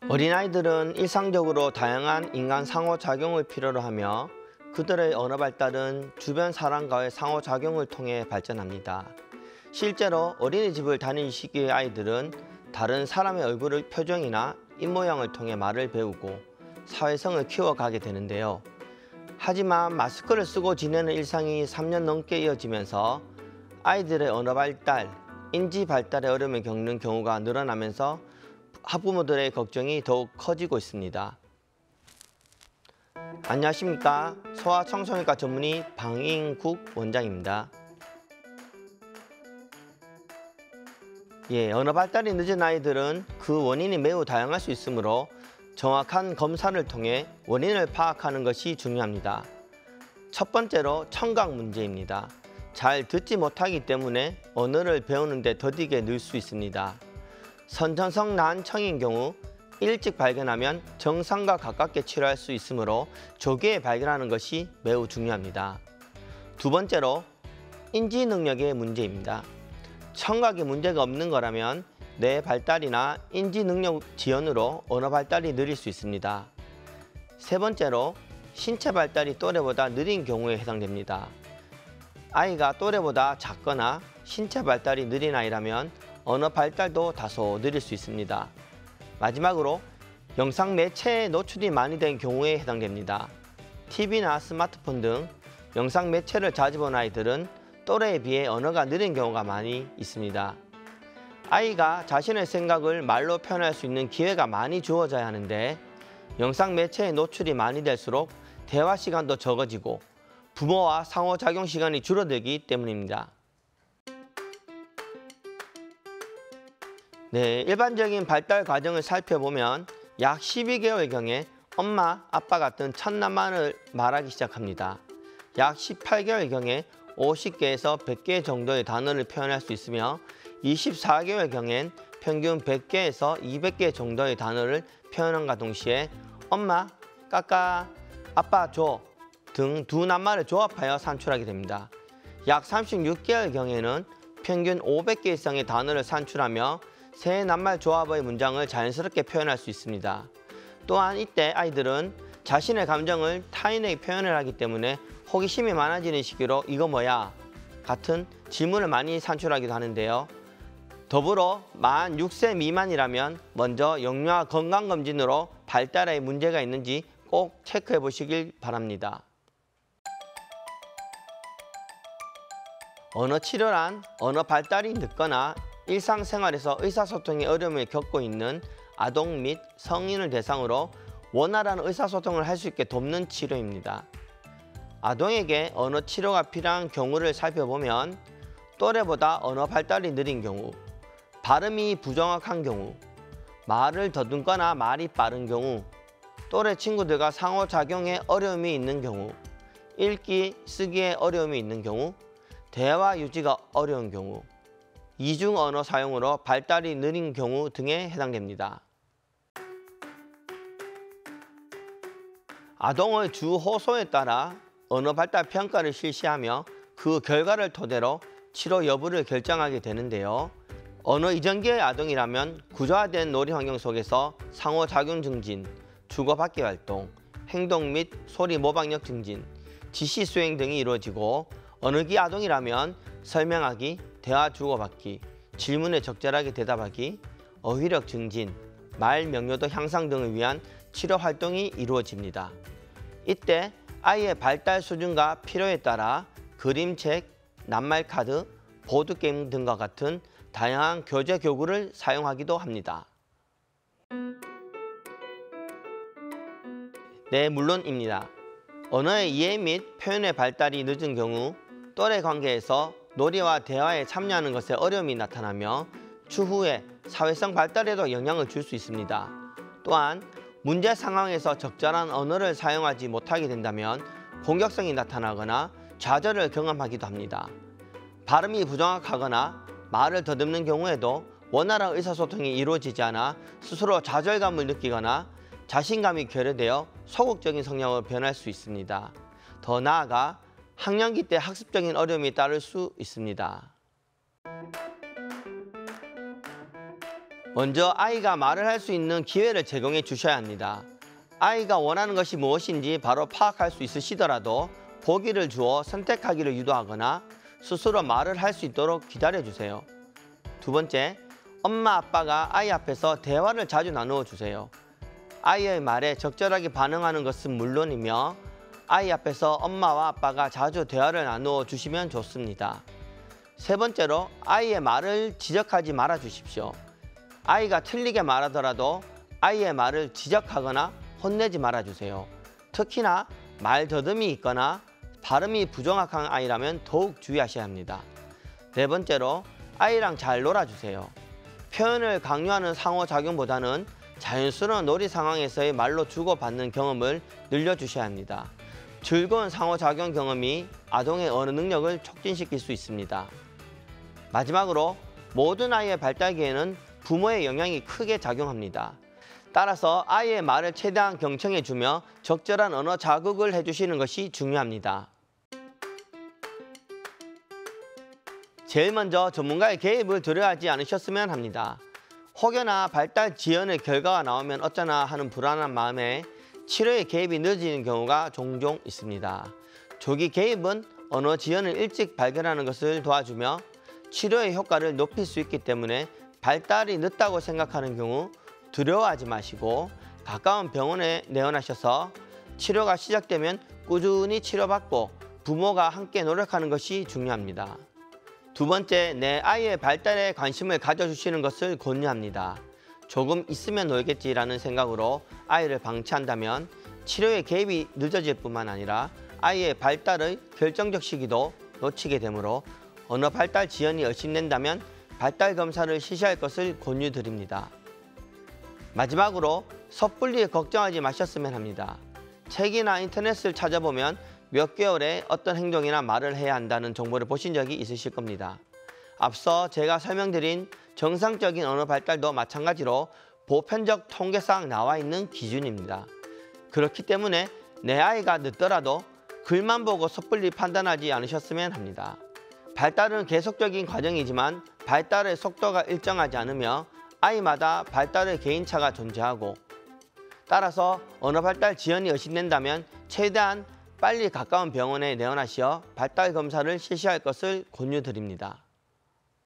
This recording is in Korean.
어린아이들은 일상적으로 다양한 인간 상호작용을 필요로 하며 그들의 언어 발달은 주변 사람과의 상호작용을 통해 발전합니다. 실제로 어린이집을 다니는 시기의 아이들은 다른 사람의 얼굴의 표정이나 입모양을 통해 말을 배우고 사회성을 키워가게 되는데요. 하지만 마스크를 쓰고 지내는 일상이 3년 넘게 이어지면서 아이들의 언어 발달, 인지 발달에 어려움을 겪는 경우가 늘어나면서 학부모들의 걱정이 더욱 커지고 있습니다. 안녕하십니까. 소아청소년과 전문의 방인국 원장입니다. 언어 발달이 늦은 아이들은 그 원인이 매우 다양할 수 있으므로 정확한 검사를 통해 원인을 파악하는 것이 중요합니다. 첫 번째로 청각 문제입니다. 잘 듣지 못하기 때문에 언어를 배우는 데 더디게 늘 수 있습니다. 선천성 난청인 경우 일찍 발견하면 정상과 가깝게 치료할 수 있으므로 조기에 발견하는 것이 매우 중요합니다. 두 번째로 인지 능력의 문제입니다. 청각에 문제가 없는 거라면 뇌 발달이나 인지 능력 지연으로 언어 발달이 느릴 수 있습니다. 세 번째로 신체 발달이 또래보다 느린 경우에 해당됩니다. 아이가 또래보다 작거나 신체 발달이 느린 아이라면 언어 발달도 다소 느릴 수 있습니다. 마지막으로 영상 매체에 노출이 많이 된 경우에 해당됩니다. TV나 스마트폰 등 영상 매체를 자주 본 아이들은 또래에 비해 언어가 느린 경우가 많이 있습니다. 아이가 자신의 생각을 말로 표현할 수 있는 기회가 많이 주어져야 하는데 영상 매체에 노출이 많이 될수록 대화 시간도 적어지고 부모와 상호작용 시간이 줄어들기 때문입니다. 일반적인 발달 과정을 살펴보면 약 12개월경에 엄마, 아빠 같은 첫 낱말을 말하기 시작합니다. 약 18개월경에 50개에서 100개 정도의 단어를 표현할 수 있으며 24개월경엔 평균 100개에서 200개 정도의 단어를 표현함과 동시에 엄마, 까까, 아빠 줘 등 두 낱말을 조합하여 산출하게 됩니다. 약 36개월경에는 평균 500개 이상의 단어를 산출하며 세 낱말 조합의 문장을 자연스럽게 표현할 수 있습니다. 또한 이때 아이들은 자신의 감정을 타인에게 표현을 하기 때문에 호기심이 많아지는 시기로 이거 뭐야? 같은 질문을 많이 산출하기도 하는데요. 더불어 만 6세 미만이라면 먼저 영유아 건강검진으로 발달에 문제가 있는지 꼭 체크해 보시길 바랍니다. 언어 치료란 언어 발달이 늦거나 일상생활에서 의사소통에 어려움을 겪고 있는 아동 및 성인을 대상으로 원활한 의사소통을 할 수 있게 돕는 치료입니다. 아동에게 언어 치료가 필요한 경우를 살펴보면 또래보다 언어 발달이 느린 경우, 발음이 부정확한 경우, 말을 더듬거나 말이 빠른 경우, 또래 친구들과 상호작용에 어려움이 있는 경우, 읽기, 쓰기에 어려움이 있는 경우, 대화 유지가 어려운 경우, 이중 언어 사용으로 발달이 느린 경우 등에 해당됩니다. 아동의 주 호소에 따라 언어 발달 평가를 실시하며 그 결과를 토대로 치료 여부를 결정하게 되는데요. 언어 이전기의 아동이라면 구조화된 놀이 환경 속에서 상호작용 증진, 주고받기 활동, 행동 및 소리 모방력 증진, 지시 수행 등이 이루어지고 어느기 아동이라면 설명하기, 대화 주고받기, 질문에 적절하게 대답하기, 어휘력 증진, 말 명료도 향상 등을 위한 치료 활동이 이루어집니다. 이때 아이의 발달 수준과 필요에 따라 그림책, 낱말카드, 보드게임 등과 같은 다양한 교재 교구를 사용하기도 합니다. 물론입니다. 언어의 이해 및 표현의 발달이 늦은 경우 또래 관계에서 놀이와 대화에 참여하는 것에 어려움이 나타나며 추후에 사회성 발달에도 영향을 줄 수 있습니다. 또한 문제 상황에서 적절한 언어를 사용하지 못하게 된다면 공격성이 나타나거나 좌절을 경험하기도 합니다. 발음이 부정확하거나 말을 더듬는 경우에도 원활한 의사소통이 이루어지지 않아 스스로 좌절감을 느끼거나 자신감이 결여되어 소극적인 성향으로 변할 수 있습니다. 더 나아가 학령기 때 학습적인 어려움이 따를 수 있습니다. 먼저 아이가 말을 할 수 있는 기회를 제공해 주셔야 합니다. 아이가 원하는 것이 무엇인지 바로 파악할 수 있으시더라도 보기를 주어 선택하기를 유도하거나 스스로 말을 할 수 있도록 기다려 주세요. 두 번째, 엄마 아빠가 아이 앞에서 대화를 자주 나누어 주세요. 아이의 말에 적절하게 반응하는 것은 물론이며 아이 앞에서 엄마와 아빠가 자주 대화를 나누어 주시면 좋습니다. 세 번째로, 아이의 말을 지적하지 말아 주십시오. 아이가 틀리게 말하더라도 아이의 말을 지적하거나 혼내지 말아 주세요. 특히나 말 더듬이 있거나 발음이 부정확한 아이라면 더욱 주의하셔야 합니다. 네 번째로, 아이랑 잘 놀아주세요. 표현을 강요하는 상호작용보다는 자연스러운 놀이 상황에서의 말로 주고받는 경험을 늘려주셔야 합니다. 즐거운 상호작용 경험이 아동의 언어 능력을 촉진시킬 수 있습니다. 마지막으로, 모든 아이의 발달기에는 부모의 영향이 크게 작용합니다. 따라서 아이의 말을 최대한 경청해주며 적절한 언어 자극을 해주시는 것이 중요합니다. 제일 먼저 전문가의 개입을 두려워하지 않으셨으면 합니다. 혹여나 발달 지연의 결과가 나오면 어쩌나 하는 불안한 마음에 치료의 개입이 늦어지는 경우가 종종 있습니다. 조기 개입은 언어 지연을 일찍 발견하는 것을 도와주며 치료의 효과를 높일 수 있기 때문에 발달이 늦다고 생각하는 경우 두려워하지 마시고 가까운 병원에 내원하셔서 치료가 시작되면 꾸준히 치료받고 부모가 함께 노력하는 것이 중요합니다. 두 번째, 내 아이의 발달에 관심을 가져주시는 것을 권유합니다. 조금 있으면 놀겠지라는 생각으로 아이를 방치한다면 치료의 개입이 늦어질 뿐만 아니라 아이의 발달의 결정적 시기도 놓치게 되므로 언어 발달 지연이 의심된다면 발달 검사를 실시할 것을 권유드립니다. 마지막으로, 섣불리 걱정하지 마셨으면 합니다. 책이나 인터넷을 찾아보면 몇 개월에 어떤 행동이나 말을 해야 한다는 정보를 보신 적이 있으실 겁니다. 앞서 제가 설명드린 정상적인 언어 발달도 마찬가지로 보편적 통계상 나와 있는 기준입니다. 그렇기 때문에 내 아이가 늦더라도 글만 보고 섣불리 판단하지 않으셨으면 합니다. 발달은 계속적인 과정이지만 발달의 속도가 일정하지 않으며 아이마다 발달의 개인차가 존재하고, 따라서 언어 발달 지연이 의심된다면 최대한 빨리 가까운 병원에 내원하시어 발달 검사를 실시할 것을 권유드립니다.